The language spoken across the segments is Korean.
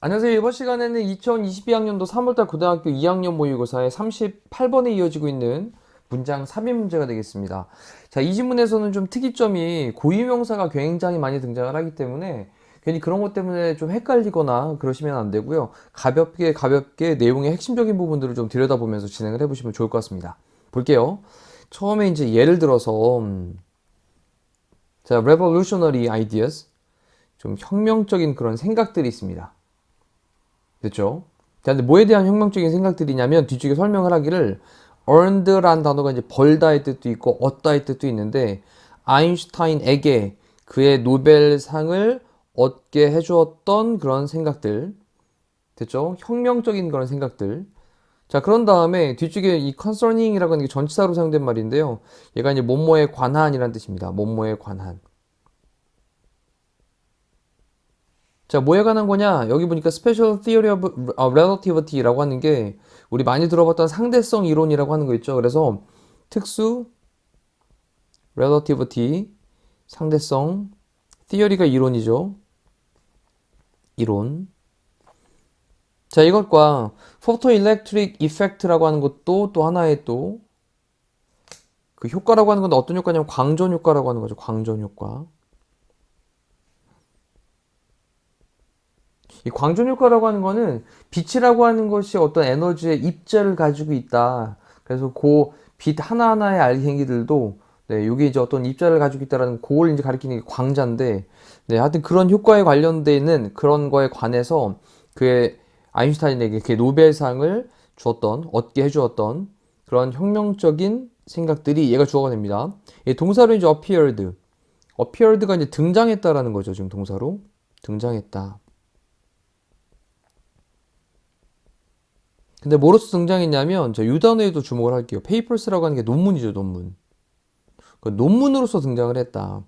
안녕하세요. 이번 시간에는 2022학년도 3월달 고등학교 2학년 모의고사의 38번에 이어지고 있는 문장 삽입 문제가 되겠습니다. 자, 이 지문에서는 좀 특이점이 고유명사가 굉장히 많이 등장을 하기 때문에 괜히 그런 것 때문에 좀 헷갈리거나 그러시면 안 되고요. 가볍게 내용의 핵심적인 부분들을 좀 들여다보면서 진행을 해보시면 좋을 것 같습니다. 볼게요. 처음에 이제 예를 들어서 자, revolutionary ideas, 좀 혁명적인 그런 생각들이 있습니다. 됐죠? 자, 근데 뭐에 대한 혁명적인 생각들이냐면 뒤쪽에 설명을 하기를 earned란 단어가 이제 벌다의 뜻도 있고 얻다의 뜻도 있는데 아인슈타인에게 그의 노벨상을 얻게 해주었던 그런 생각들. 됐죠? 혁명적인 그런 생각들. 자, 그런 다음에 뒤쪽에 이 concerning이라고 하는 게 전치사로 사용된 말인데요. 얘가 이제 뭐뭐에 관한이라는 뜻입니다. 뭐뭐에 관한. 자, 뭐에 관한 거냐? 여기 보니까 Special Theory of Relativity라고 하는 게 우리 많이 들어봤던 상대성 이론이라고 하는 거 있죠. 그래서 특수, Relativity, 상대성, Theory가 이론이죠. 이론. 자, 이것과 Photoelectric Effect라고 하는 것도 또 하나의 또 그 효과라고 하는 건 어떤 효과냐면 광전 효과라고 하는 거죠. 광전 효과. 이 광전 효과라고 하는 거는 빛이라고 하는 것이 어떤 에너지의 입자를 가지고 있다. 그래서 그 빛 하나하나의 알갱이들도 네, 이게 이제 어떤 입자를 가지고 있다라는 그걸 이제 가리키는 게 광자인데, 네, 하여튼 그런 효과에 관련돼 있는 그런 거에 관해서 그의 아인슈타인에게 그 노벨상을 얻게 해주었던 그런 혁명적인 생각들이 얘가 주어가 됩니다. 이 동사로 이제 appeared가 이제 등장했다라는 거죠. 지금 동사로 등장했다. 근데 뭐로서 등장했냐면 이 단어에도 주목을 할게요. papers라고 하는 게 논문이죠, 논문. 그러니까 논문으로서 등장을 했다.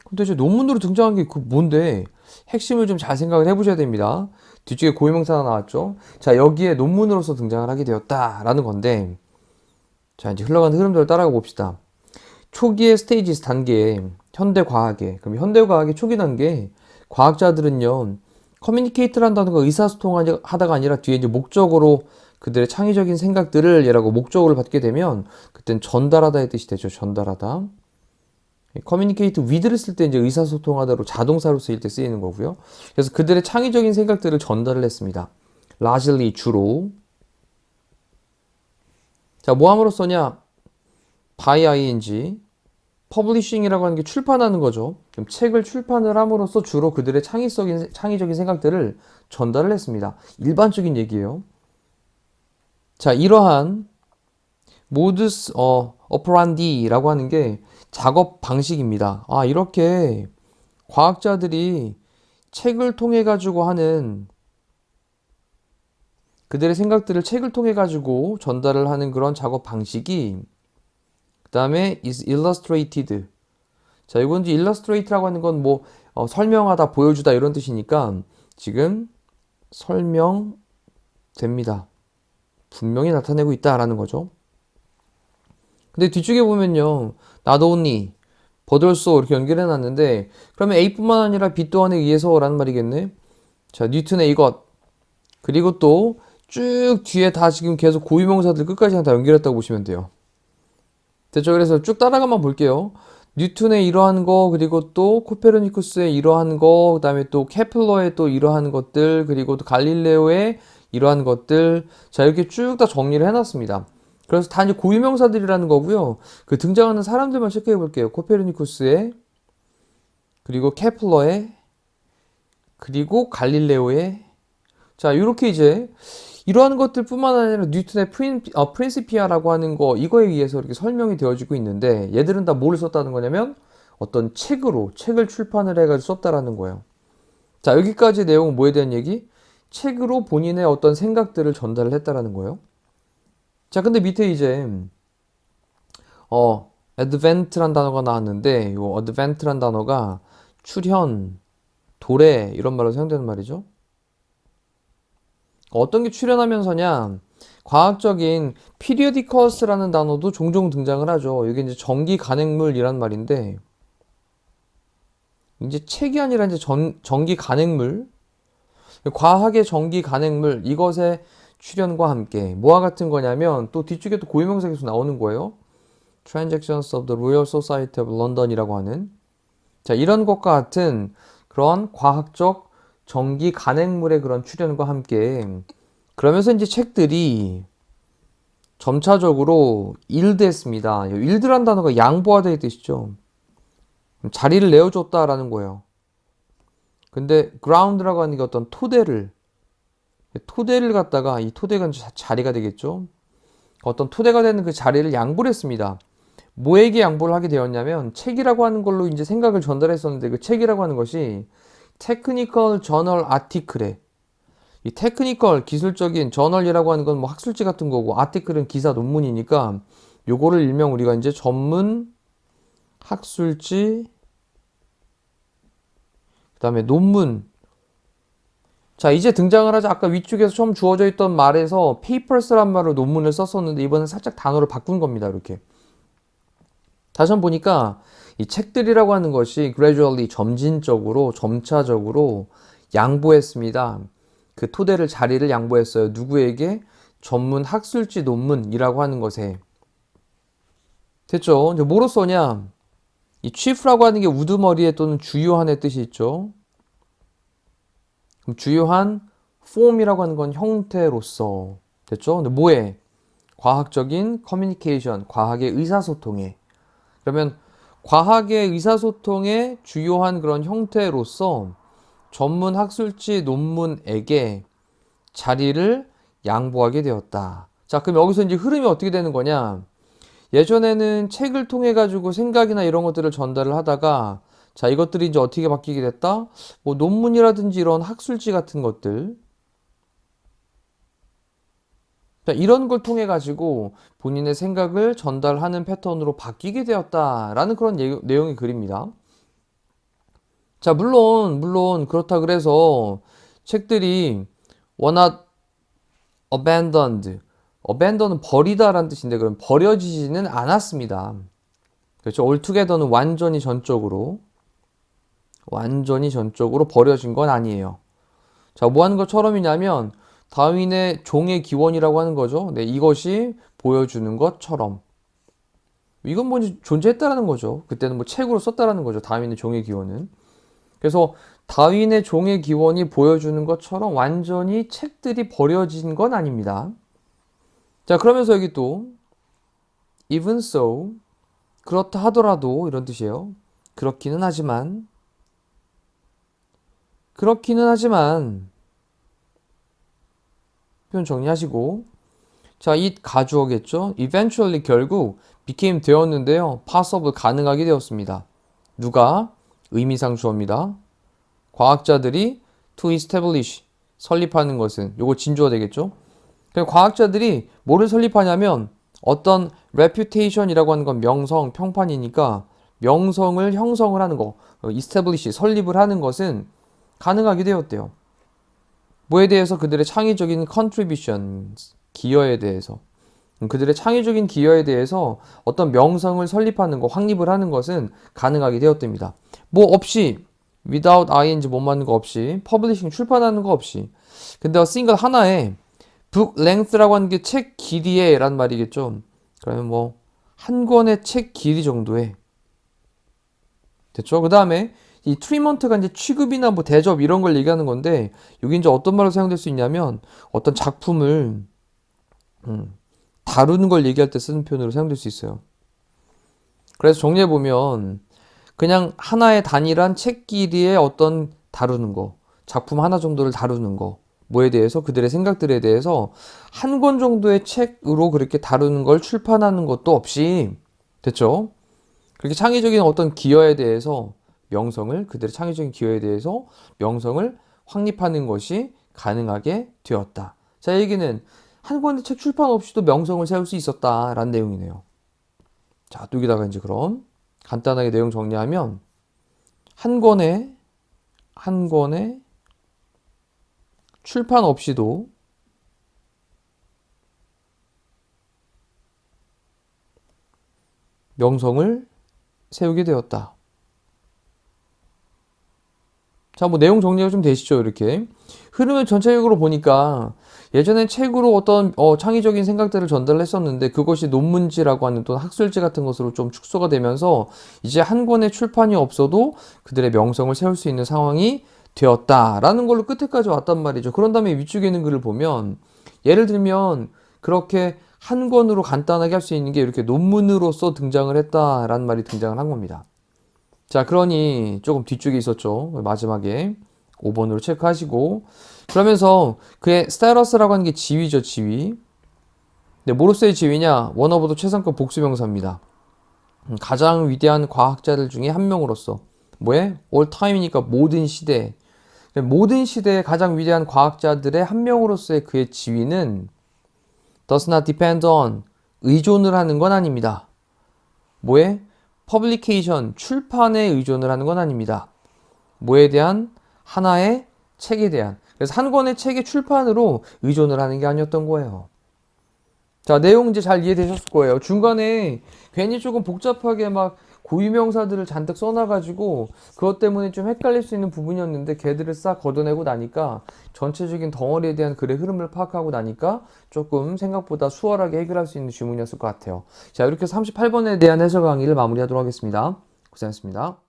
근데 이제 논문으로 등장한 게 그 뭔데? 핵심을 좀 잘 생각을 해보셔야 됩니다. 뒤쪽에 고유명사가 나왔죠. 자, 여기에 논문으로서 등장을 하게 되었다라는 건데, 자, 이제 흘러가는 흐름들을 따라가 봅시다. 초기의 스테이지스 단계에 그럼 현대과학의 초기 단계 과학자들은요, 커뮤니케이트라는 단어가 의사소통하다가 아니라 뒤에 이제 목적으로 그들의 창의적인 생각들을 얘라고 목적으로 받게 되면 그땐 전달하다의 뜻이 되죠. 전달하다. 커뮤니케이트 위드를 쓸 때 이제 의사소통하다로 자동사로 쓰일 때 쓰이는 거고요. 그래서 그들의 창의적인 생각들을 전달을 했습니다. largely 주로. 자, 뭐 함으로써냐? by ing. 퍼블리싱이라고 하는 게 출판하는 거죠. 그럼 책을 출판을 함으로써 주로 그들의 창의적인 생각들을 전달을 했습니다. 일반적인 얘기예요. 자, 이러한 모두스 오퍼란디라고 하는 게 작업 방식입니다. 아, 이렇게 과학자들이 책을 통해 가지고 하는 그들의 생각들을 책을 통해 가지고 전달을 하는 그런 작업 방식이 그 다음에 is illustrated. 자, 이건 이제 illustrat라고 하는 건 뭐 설명하다, 보여주다 이런 뜻이니까 지금 설명됩니다. 분명히 나타내고 있다라는 거죠. 근데 뒤쪽에 보면요, not only, but also 이렇게 연결해 놨는데 그러면 A뿐만 아니라 B 또한에 의해서라는 말이겠네. 자, 뉴턴의 이것 그리고 또 쭉 뒤에 다 지금 계속 고유명사들 끝까지 다 연결했다고 보시면 돼요. 됐죠? 그래서 쭉 따라가만 볼게요. 뉴턴의 이러한 거, 그리고 또 코페르니쿠스의 이러한 거, 그 다음에 또 케플러의 또 이러한 것들, 그리고 또 갈릴레오의 이러한 것들. 자, 이렇게 쭉 다 정리를 해놨습니다. 그래서 다 이제 고유명사들이라는 거고요. 그 등장하는 사람들만 체크해 볼게요. 코페르니쿠스의, 그리고 케플러의, 그리고 갈릴레오의. 자, 이렇게 이제 이러한 것들 뿐만 아니라 뉴턴의 프린시피아라고 하는 거, 이거에 의해서 이렇게 설명이 되어지고 있는데 얘들은 다 뭐를 썼다는 거냐면 어떤 책을 출판을 해가지고 썼다라는 거예요. 자, 여기까지 내용은 뭐에 대한 얘기? 책으로 본인의 어떤 생각들을 전달을 했다라는 거예요. 자, 근데 밑에 이제 advent란 단어가 나왔는데 이 advent란 단어가 출현, 도래 이런 말로 사용되는 말이죠. 어떤 게 출현하면서냐? 과학적인 periodicals라는 단어도 종종 등장을 하죠. 이게 이제 전기 간행물이란 말인데, 이제 책이 아니라 이제 전기 간행물, 과학의 전기 간행물, 이것의 출현과 함께 뭐와 같은 거냐면 또 뒤쪽에 또 고유명사 계속 나오는 거예요. Transactions of the Royal Society of London이라고 하는, 자, 이런 것과 같은 그런 과학적 전기 간행물의 그런 출현과 함께 그러면서 이제 책들이 점차적으로 일드했습니다. 일드란 단어가 양보하다의 뜻이죠. 자리를 내어줬다라는 거예요. 근데 ground라고 하는 게 어떤 토대를 갖다가, 이 토대가 자리가 되겠죠. 어떤 토대가 되는 그 자리를 양보를 했습니다. 뭐에게 양보를 하게 되었냐면 책이라고 하는 걸로 이제 생각을 전달했었는데, 그 책이라고 하는 것이 테크니컬 저널 아티클에, 이 테크니컬 기술적인 저널이라고 하는 건 뭐 학술지 같은 거고, 아티클은 기사 논문이니까 요거를 일명 우리가 이제 전문 학술지, 그다음에 논문. 자, 이제 등장을 하자. 아까 위쪽에서 처음 주어져 있던 말에서 papers란 말로 논문을 썼었는데 이번엔 살짝 단어를 바꾼 겁니다. 이렇게. 다시 한번 보니까 이 책들이라고 하는 것이 gradually 점진적으로 점차적으로 양보했습니다. 그 토대를 자리를 양보했어요. 누구에게? 전문 학술지 논문이라고 하는 것에. 됐죠? 이제 뭐로 써냐? 이 chief라고 하는 게 우두머리에 또는 주요한의 뜻이 있죠. 그럼 주요한 form이라고 하는 건 형태로서. 됐죠? 근데 뭐에? 과학적인 커뮤니케이션, 과학의 의사소통에. 그러면 과학의 의사소통의 주요한 그런 형태로서 전문 학술지 논문에게 자리를 양보하게 되었다. 자, 그럼 여기서 이제 흐름이 어떻게 되는 거냐? 예전에는 책을 통해 가지고 생각이나 이런 것들을 전달을 하다가, 자, 이것들이 이제 어떻게 바뀌게 됐다? 뭐 논문이라든지 이런 학술지 같은 것들, 자, 이런 걸 통해 가지고 본인의 생각을 전달하는 패턴으로 바뀌게 되었다라는 그런 내용의 글입니다. 자, 물론 그렇다 그래서 책들이 워낙 abandon은 버리다라는 뜻인데, 그럼 버려지지는 않았습니다. 그렇죠. altogether는 완전히 전적으로 버려진 건 아니에요. 자, 뭐 하는 것처럼이냐면 다윈의 종의 기원이라고 하는 거죠. 네, 이것이 보여주는 것처럼. 이건 뭐 존재했다라는 거죠. 그때는 뭐 책으로 썼다라는 거죠. 다윈의 종의 기원은. 그래서 다윈의 종의 기원이 보여주는 것처럼 완전히 책들이 버려진 건 아닙니다. 자, 그러면서 여기 또 even so, 그렇다 하더라도 이런 뜻이에요. 그렇기는 하지만 표현 정리하시고, 자, it 가주어겠죠. eventually 결국 became 되었는데요. possible 가능하게 되었습니다. 누가? 의미상 주어입니다. 과학자들이 to establish 설립하는 것은, 요거 진주어 되겠죠. 그럼 과학자들이 뭐를 설립하냐면 어떤 reputation이라고 하는 건 명성, 평판이니까 명성을 형성을 하는 거, establish 설립을 하는 것은 가능하게 되었대요. 뭐에 대해서? 그들의 창의적인 contribution, 기여에 대해서. 그들의 창의적인 기여에 대해서 어떤 명성을 설립하는 거, 확립을 하는 것은 가능하게 되었답니다. 뭐 없이, without ing 못 맞는 거 없이, publishing 출판하는 거 없이. 근데 싱글 하나에 book length라고 하는 게 책 길이에 라는 말이겠죠. 그러면 뭐 한 권의 책 길이 정도에. 됐죠? 그 다음에 이 트리먼트가 이제 취급이나 뭐 대접 이런 걸 얘기하는 건데, 여기 이제 어떤 말로 사용될 수 있냐면 어떤 작품을 다루는 걸 얘기할 때 쓰는 표현으로 사용될 수 있어요. 그래서 정리해 보면 그냥 하나의 단일한 책 길이의 어떤 다루는 거, 작품 하나 정도를 다루는 거, 뭐에 대해서? 그들의 생각들에 대해서 한 권 정도의 책으로 그렇게 다루는 걸 출판하는 것도 없이. 됐죠? 그렇게 창의적인 어떤 기여에 대해서 그들의 창의적인 기여에 대해서 명성을 확립하는 것이 가능하게 되었다. 자, 얘기는 한 권의 책 출판 없이도 명성을 세울 수 있었다라는 내용이네요. 자, 또 여기다가 이제 그럼 간단하게 내용 정리하면 한 권의 출판 없이도 명성을 세우게 되었다. 자, 뭐 내용 정리가 좀 되시죠? 이렇게. 흐름을 전체적으로 보니까 예전엔 책으로 어떤 창의적인 생각들을 전달했었는데 그것이 논문지라고 하는 또 학술지 같은 것으로 좀 축소가 되면서 이제 한 권의 출판이 없어도 그들의 명성을 세울 수 있는 상황이 되었다라는 걸로 끝에까지 왔단 말이죠. 그런 다음에 위쪽에 있는 글을 보면 예를 들면 그렇게 한 권으로 간단하게 할 수 있는 게 이렇게 논문으로서 등장을 했다라는 말이 등장을 한 겁니다. 자, 그러니 조금 뒤쪽에 있었죠. 마지막에 5번으로 체크하시고 그러면서 그의 스타일러스라고 하는 게 지위죠, 지위. 근데 뭐로서의 지위냐? 원어보도 최상급 복수명사입니다. 가장 위대한 과학자들 중에 한 명으로서 뭐에? all time이니까 모든 시대. 모든 시대의 가장 위대한 과학자들의 한 명으로서의 그의 지위는 does not depend on 의존을 하는 건 아닙니다. 뭐에? publication 출판에 의존을 하는 건 아닙니다. 뭐에 대한? 하나의 책에 대한. 그래서 한 권의 책의 출판으로 의존을 하는 게 아니었던 거예요. 자, 내용 이제 잘 이해되셨을 거예요. 중간에 괜히 조금 복잡하게 막 고유명사들을 잔뜩 써놔가지고 그것 때문에 좀 헷갈릴 수 있는 부분이었는데 걔들을 싹 걷어내고 나니까 전체적인 덩어리에 대한 글의 흐름을 파악하고 나니까 조금 생각보다 수월하게 해결할 수 있는 지문이었을 것 같아요. 자, 이렇게 해서 38번에 대한 해설 강의를 마무리하도록 하겠습니다. 고생하셨습니다.